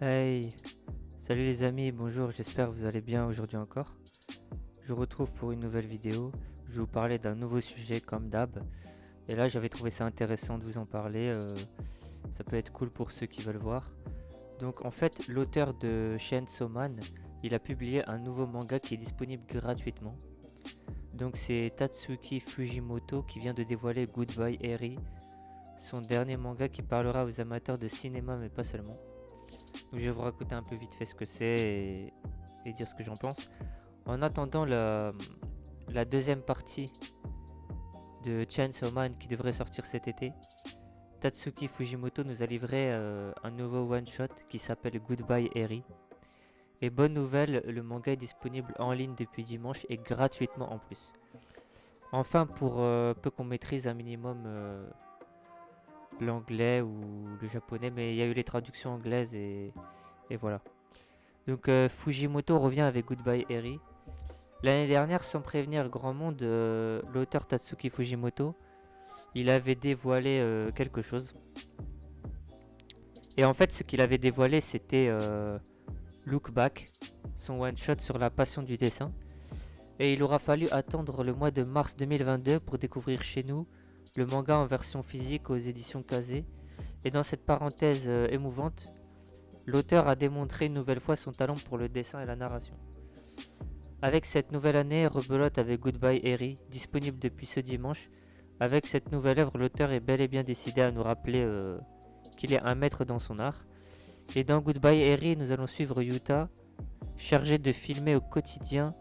Hey, salut les amis, bonjour, j'espère que vous allez bien aujourd'hui encore. Je vous retrouve pour une nouvelle vidéo. Je vais vous parler d'un nouveau sujet comme d'hab. Et là, j'avais trouvé ça intéressant de vous en parler. Ça peut être cool pour ceux qui veulent voir. Donc en fait, l'auteur de Chainsaw Man, il a publié un nouveau manga qui est disponible gratuitement. Donc c'est Tatsuki Fujimoto qui vient de dévoiler Goodbye Eri, son dernier manga qui parlera aux amateurs de cinéma mais pas seulement. Donc je vais vous raconter un peu vite fait ce que c'est et dire ce que j'en pense. En attendant la deuxième partie de Chainsaw Man qui devrait sortir cet été, Tatsuki Fujimoto nous a livré un nouveau one-shot qui s'appelle Goodbye Eri. Et bonne nouvelle, le manga est disponible en ligne depuis dimanche et gratuitement en plus. Enfin, pour peu qu'on maîtrise un minimum l'anglais ou le japonais, mais il y a eu les traductions anglaises et voilà. Donc Fujimoto revient avec Goodbye Eri. L'année dernière, sans prévenir grand monde, l'auteur Tatsuki Fujimoto, il avait dévoilé quelque chose. Et en fait, ce qu'il avait dévoilé, c'était Look Back, son one-shot sur la passion du dessin. Et il aura fallu attendre le mois de mars 2022 pour découvrir chez nous le manga en version physique aux éditions Kazé. Et dans cette parenthèse émouvante, l'auteur a démontré une nouvelle fois son talent pour le dessin et la narration. Avec cette nouvelle année, rebelote avec Goodbye Eri, disponible depuis ce dimanche. Avec cette nouvelle œuvre, l'auteur est bel et bien décidé à nous rappeler qu'il est un maître dans son art. Et dans Goodbye Eri, nous allons suivre Yuta, chargé de filmer au quotidien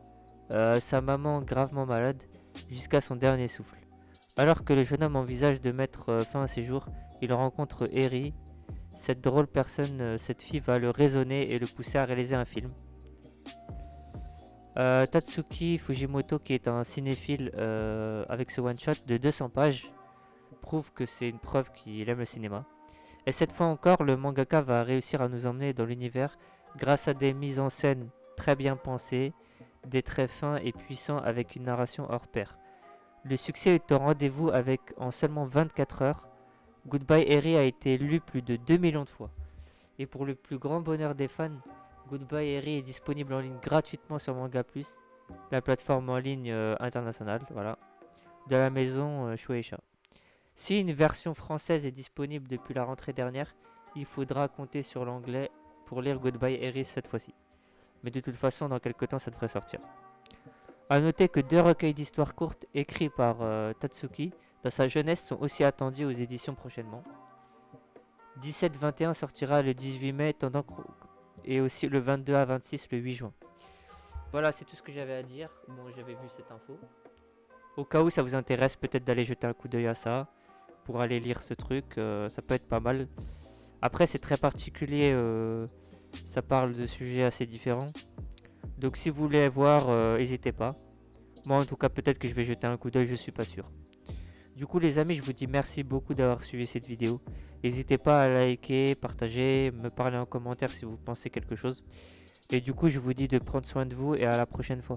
sa maman gravement malade jusqu'à son dernier souffle. Alors que le jeune homme envisage de mettre fin à ses jours, il rencontre Eri. Cette drôle personne, cette fille va le raisonner et le pousser à réaliser un film. Tatsuki Fujimoto, qui est un cinéphile avec ce one-shot de 200 pages, prouve que c'est une preuve qu'il aime le cinéma. Et cette fois encore, le mangaka va réussir à nous emmener dans l'univers grâce à des mises en scène très bien pensées, des traits fins et puissants avec une narration hors pair. Le succès est au rendez-vous avec en seulement 24 heures. Goodbye Eri a été lu plus de 2 millions de fois. Et pour le plus grand bonheur des fans, Goodbye Eri est disponible en ligne gratuitement sur Manga Plus, la plateforme en ligne internationale, voilà, de la maison Shueisha. Si une version française est disponible depuis la rentrée dernière, il faudra compter sur l'anglais pour lire Goodbye Eri cette fois-ci. Mais de toute façon, dans quelques temps, ça devrait sortir. A noter que deux recueils d'histoires courtes écrits par Tatsuki dans sa jeunesse sont aussi attendus aux éditions prochainement. 17-21 sortira le 18 mai et aussi le 22 à 26 le 8 juin. Voilà, c'est tout ce que j'avais à dire. Bon, j'avais vu cette info. Au cas où ça vous intéresse, peut-être d'aller jeter un coup d'œil à ça pour aller lire ce truc, ça peut être pas mal. Après, c'est très particulier, ça parle de sujets assez différents. Donc si vous voulez voir, n'hésitez pas. Moi en tout cas, peut-être que je vais jeter un coup d'œil, je suis pas sûr. Du coup les amis, je vous dis merci beaucoup d'avoir suivi cette vidéo. N'hésitez pas à liker, partager, me parler en commentaire si vous pensez quelque chose. Et du coup je vous dis de prendre soin de vous et à la prochaine fois.